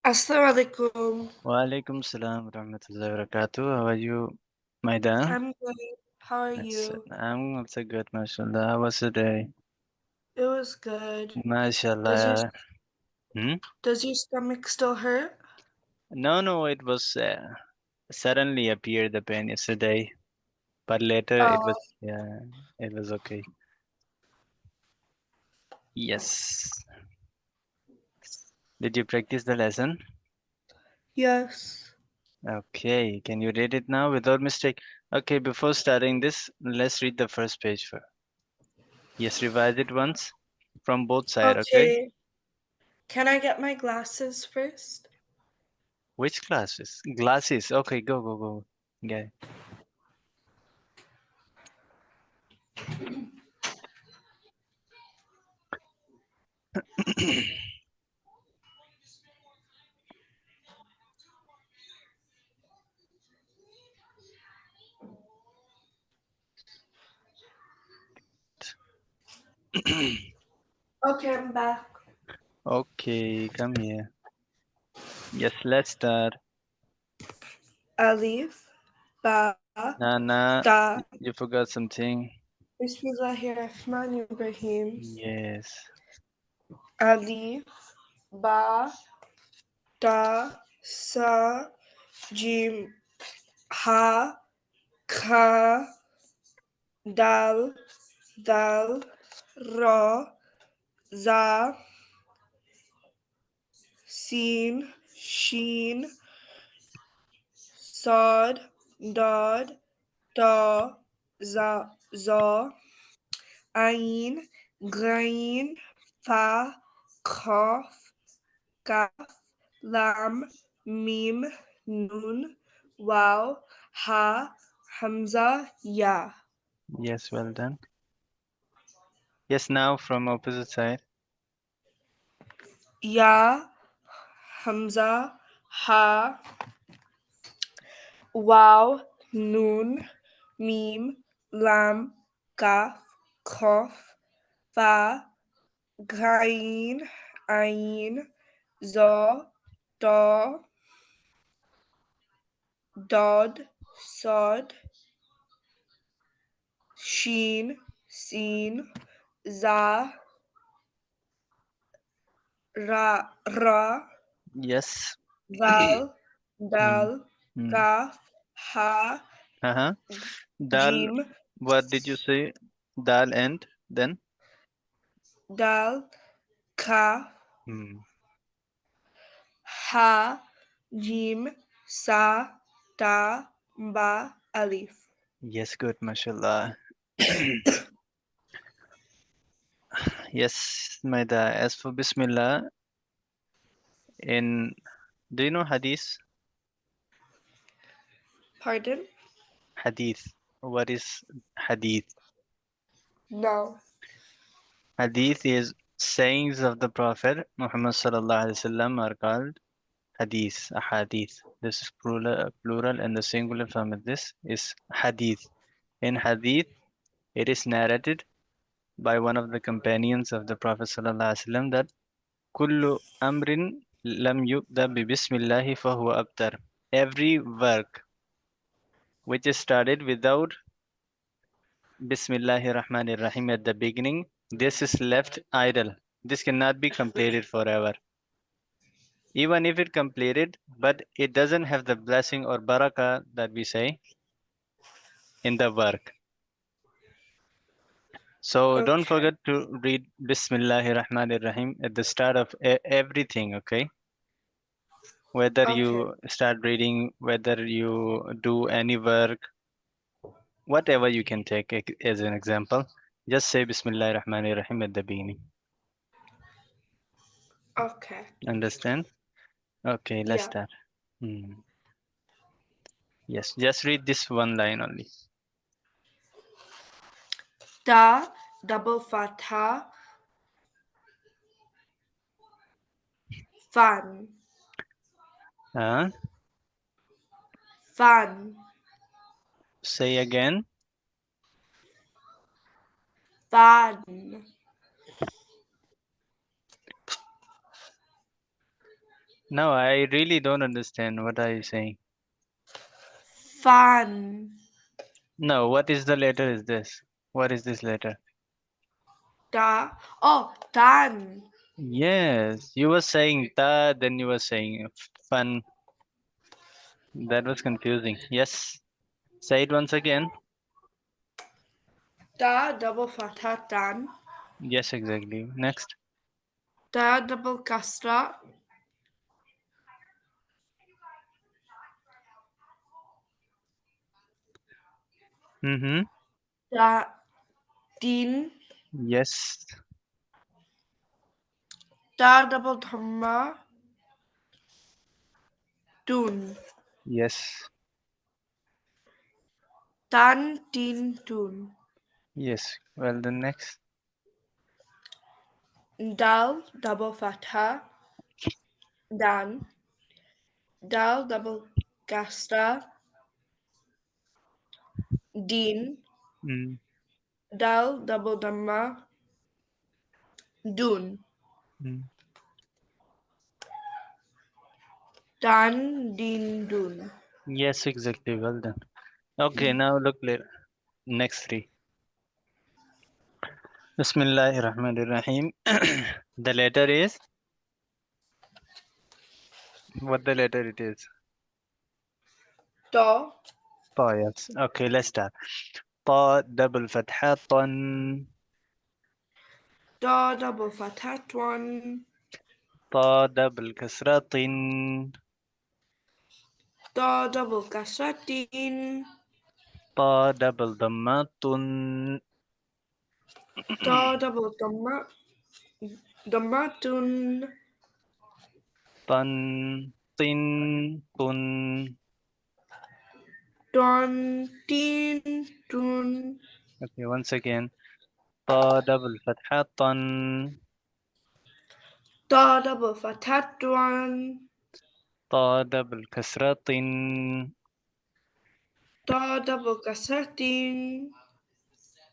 Assalam Alaikum. Wa alaikum salam wa rahmatullahi wa barakatuh. How are you, Maida? I'm good. How are you? I'm also good, mashallah. How was the day? It was good. Does your Mashallah. Hmm? does your stomach still hurt? No, it was suddenly appeared the pain yesterday, but later it Oh, was, yeah, it was okay. Yes. Did you practice the lesson? yes. Okay, can you read it now without mistake? Okay, before starting this, let's read the first page first. Yes, revise it once from both sides, okay? Okay. Can I get my glasses first? Which classes? Glasses. Okay, go. Yeah. Okay, I'm back. Okay, come here. Yes, let's start. Alif, Ba, Nana, Da, you forgot something. Bismillahirrahmanirrahim. Yes. Alif, Ba, Da, Sa, Jim, Ha, Ka, Dal, Dal, Ra, Za, Sin, Sheen, Sod, Dod, Da, Za, Za, Ain, Grain, Fa, Kaf, Kaf, Lam, Mim, Nun, Waw, Ha, Hamza, Ya. Yes, well done. Yes, now from opposite side. Ya, Hamza, Ha, Waw, Nun, Mim, Lam, Kaf, Kof, Fa, Gain, Ain, Zo, Do, Dod, Sod, Sheen, Sin, Za, Ra, Yes. Val, Hmm. Dal, Hmm. Kaf, Ha, Uh-huh. Dal, Jim, what did you say? Dal and then? Dal, Ka, Hmm. Ha, Jim, Sa, Ta, Ba, Alif. Yes, good, mashallah. Yes, Maida. As for Bismillah, in do you know Hadith? Pardon? Hadith. What is Hadith? No. Hadith is sayings of the Prophet Muhammad sallallahu alaihi wasallam are called hadith, a hadith. This is plural, and the singular form of this is hadith. In hadith, it is narrated by one of the companions of the Prophet sallallahu alaihi wasallam that kullu amrin lam yubda bi bismillahi fahuwa abtar. Every work which is started without Bismillahir Rahmanir Rahim at the beginning, this is left idle. This cannot be completed forever. Even if it completed, but it doesn't have the blessing or barakah that we say in the work. So don't Okay. forget to read Bismillahir Rahmanir Rahim at the start of everything, okay? Whether Okay. you start reading, whether you do any work, whatever you can take as an example, just say Bismillahir Rahmanir Rahim at the beginning. Okay. Understand? Okay, let's Yeah. start. Hmm. Yes, just read this one line only. Da, double fatha, fun, Huh? fun, Say again. fun, No, I really don't understand. What are you saying? Fan. No, what is the letter is this? What is this letter? Da. Oh, tan. Yes, you were saying ta, then you were saying fun. That was confusing. Yes. Say it once again. Da double fatha tan. Yes, exactly. Next. Da double kasra. Mm-hmm. Da din. Yes. Da double dhamma. Dun. Yes. Tan din dun. Yes. Well, then next. Dal double fatha. Dan. Dal double kasra. Din. Mm. Dal double dhamma. Dun. Mm. Dan din dun. Yes, exactly. Well done. Okay, now look later. Next three. Bismillahirrahmanirrahim. The letter is what the letter it is. To. Ta, yes. Okay, let's start. Ta double fatha ton. To double fatha twan. Ta double kasra tin. To double kasra tin. Ta double dhamma tun. To double dhamma tun. Tan tin tun. Twan tin tun. Okay, once again. Ta double fatha tan. To double fatha twan. Ta double kasra tin. To double kasra tin.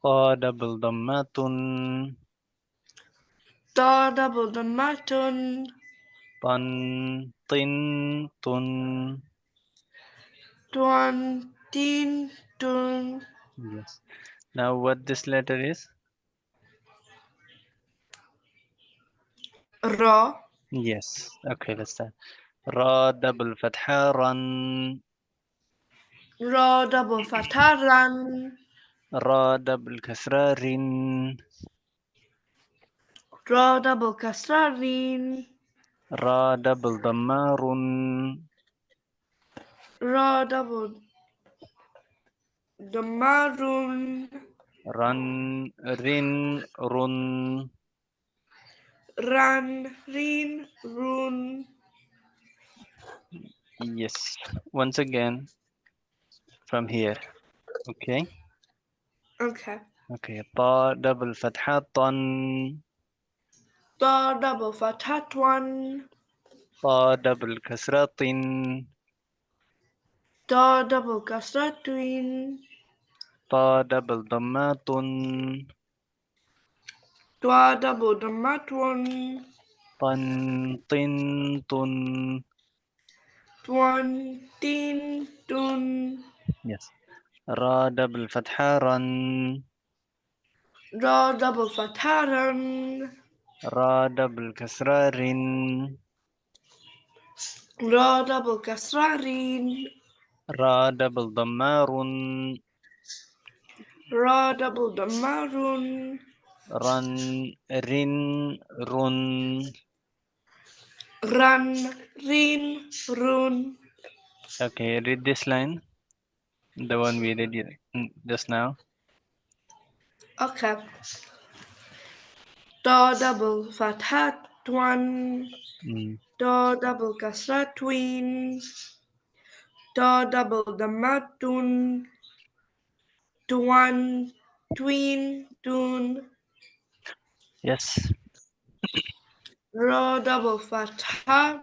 Ta double dhamma tun. To double dhamma tun. Tan tin tun. Twan tin tun. Yes. Now what this letter is? Ra. Yes. Okay, let's start. Ra double fatha ran. Ra double fatha ran. Ra double kasra rin. Ra double kasra rin. Ra double dhamma run. Ra double dhamma run. Ran rin run. Ran rin run. Yes. Once again from here. Okay. Okay. Okay. Ta double fatha tan. Ta double fatha twan. Ta double kasra tin. Ta double kasra twin. Ta double dhamma tun. Twa double dhamma twan. Tan tin tun. Twan tin tun. Yes. Ra double fatha ran. Ra double fatha ran. Ra double kasra rin. Ra double kasra rin. Ra double dhamma run. Ra double dhamma run. Ran rin run. Ran rin run. Okay, read this line. The one we read just now. Okay. Ta double fatha twan. Mm. Ta double kasra twin. Ta double dhamma tun. Twan twin tun. Yes. Ra double fatha.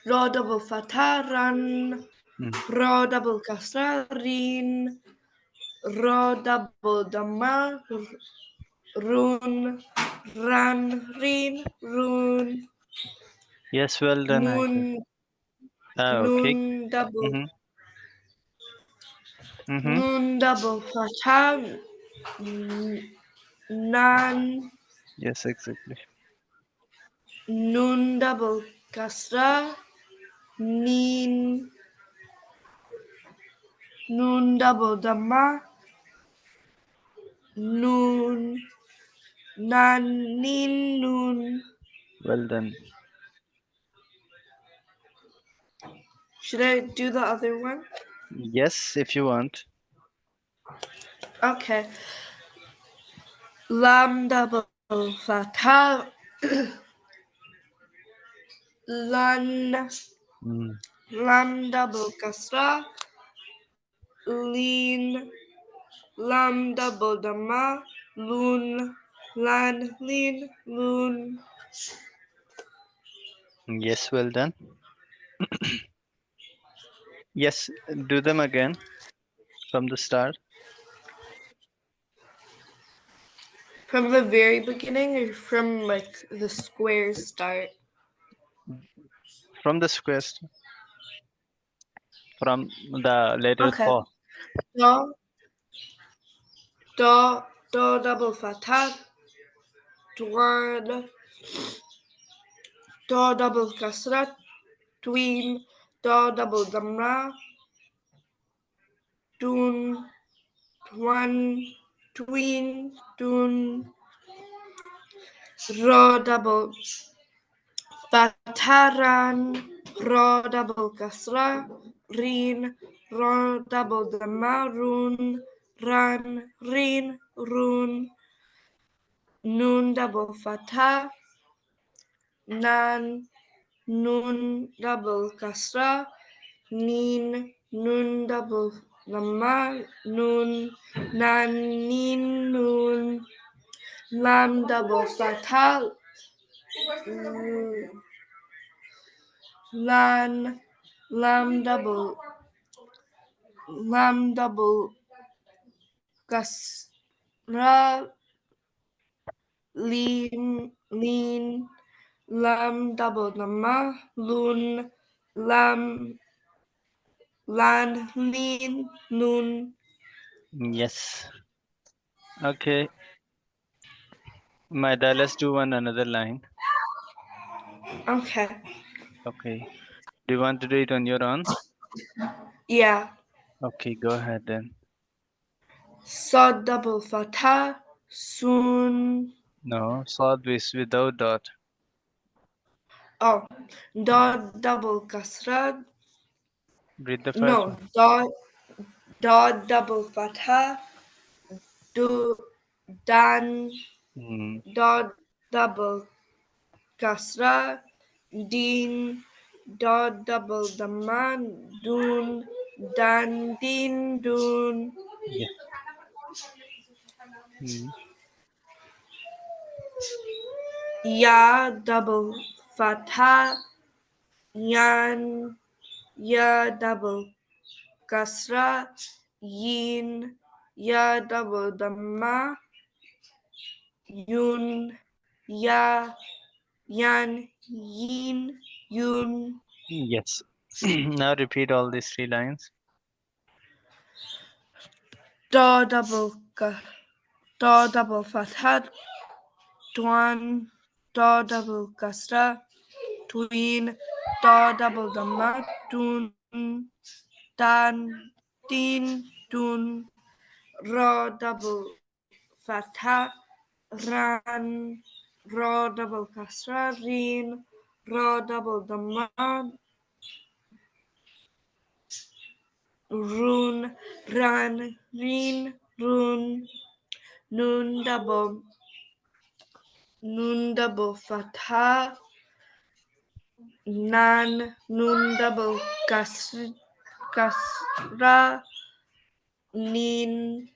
Ra double fatha ran. Mm. Ra double kasra rin. Ra double dhamma run. Ran rin run. Yes, well done, Aisha. Noon, Okay. noon double, Mm-hmm. Mm-hmm. noon double fatha, n- nan, Yes, exactly. noon double kasra, nin, noon double dhamma, noon, nan, nin, noon. Well done. Should I do the other one? Yes, if you want. Okay. Lam double fatha, lan, Mm. lam double kasra, lin, lam double dhamma, lun, lan, lin, loon. Yes, well done. Yes, do them again from the start. From the very beginning or from like the square start? From the squares, from the letter Okay. thaw. Do, do, do double fatha, dwan, do double kasra, tween, do double dhamma, dun, twan, tween, dun, ro double fataran, ro double kasra, rin, ro double dhamma, run, ran, rin, run, nun double fatha, nan, nun double kasra, nin, nun double dhamma, nun, nan, nin, nun, lam double fatha, lan, lam double kasra, lean, lam double dhamma, lun, lam, lan, lean, nun. Yes. Okay. Maida, let's do one another line. Okay. Okay. Do you want to do it on your own? Yeah. Okay, go ahead then. Sod double fatha, sun. No, Saad is without dot. Oh, dot double kasra. Read the first No, one. dot double fatha, do, dan, Mm. dot double kasra, din, dot double dhamma, dun, dan, din, dun. Yes. Mm. Ya double fatha, yan, ya double kasra, yin, ya double dhamma, yun, ya, yan, yin, yun. Yes. Now repeat all these three lines. Do double do double fatha, dwan, do double kasra, tween, do double dhamma, dun, dan, din, dun, ro double fatha, ran, ro double kasra, rin, ro double dhamma, run, ran, rin, run, nun double fatha, nan, nun double kasra, nin,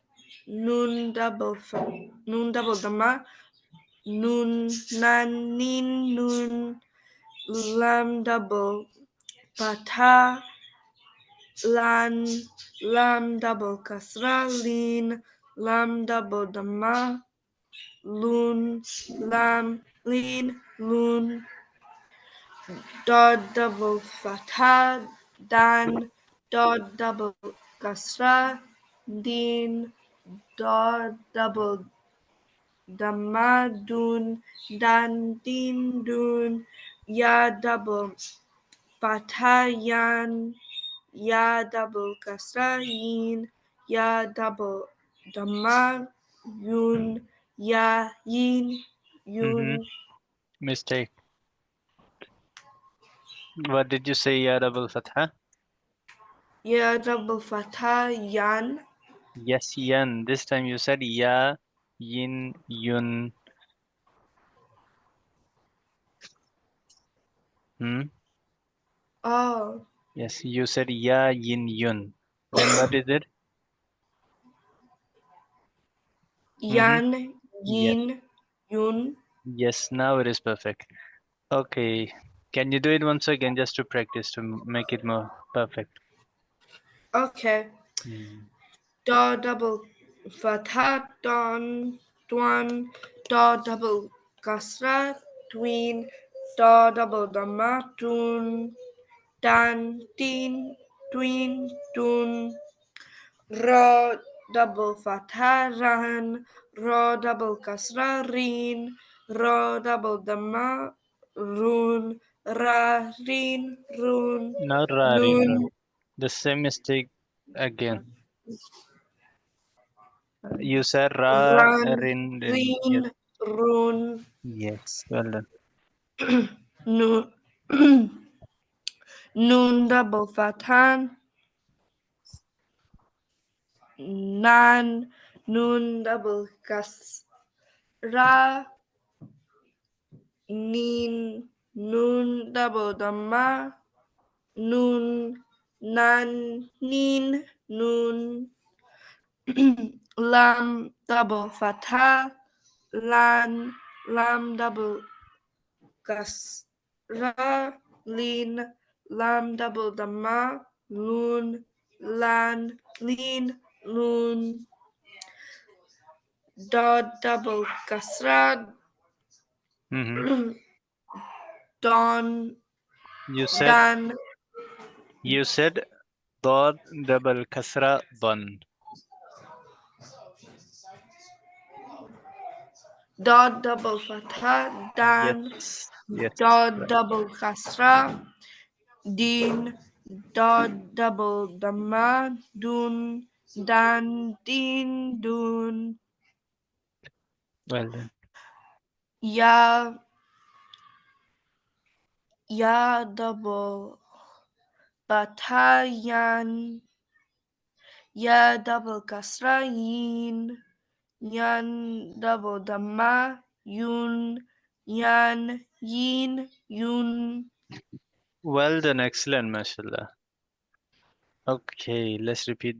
nun double dhamma, nun, nan, nin, nun, lam double fatha, lan, lam double kasra, lin, lam double dhamma, lun, lam, lin, lun. dot double fatha, dan, dot double kasra, din, dot double dhamma, dun, dan, din, dun, ya double fatha, yan, ya double kasra, yin, ya double dhamma, yun, ya, yin, Mm-hmm. yun, Mistake. What did you say, Ya double fatha? ya double fatha, yan. Yes, yan. This time you said ya, yin, yun. Hmm? Oh, Yes, you said ya, yin, yun. Then what is it? Mm-hmm. yan, Yes. yin, yun. Yes, now it is perfect. Okay. Can you do it once again just to practice to make it more perfect? Okay. Mm. Da double fatha, don, dwan, da double kasra, tween, da double dhamma, dun, dan, din, tween, dun, ra double fatha, ran, ra double kasra, rin, ra double dhamma, run, ra, rin, run, Now ra, rin, run. nun, The same mistake again. You said ra, ran, rin, rin. rin, Yes. run, Yes. Well done. nun, nun double fathan, nan, nun double kasra, nin, nun double dhamma, nun, nan, nin, nun, lam double fatha, lan, lam double kasra, lin, lam double dhamma, lun, lan, lin, lun, dot double kasra, Mm-hmm. don, You said dan, you said dot double kasra don. dot double fatha, dan, Yes. Yes. dot Right. double kasra, din, dot double dhamma, dun, dan, din, dun, Well done. ya, ya double fatha, yan, ya double kasra, yin, yan double dhamma, yun, yan, yin, yun. Well done. Excellent, mashallah. Okay, let's repeat